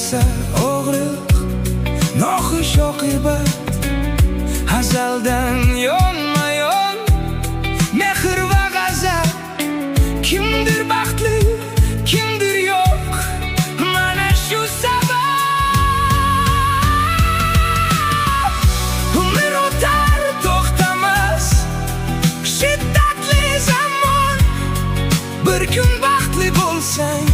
esa og'riq, noxush oqibat. Azaldan yonma-yon mehr va g'azab. Kimdir baxtli, kimdir yo'q, mana shu sabab. Umr o'tar, to'xtamas shiddatli zamon. Bir kun baxtli bo'lsang,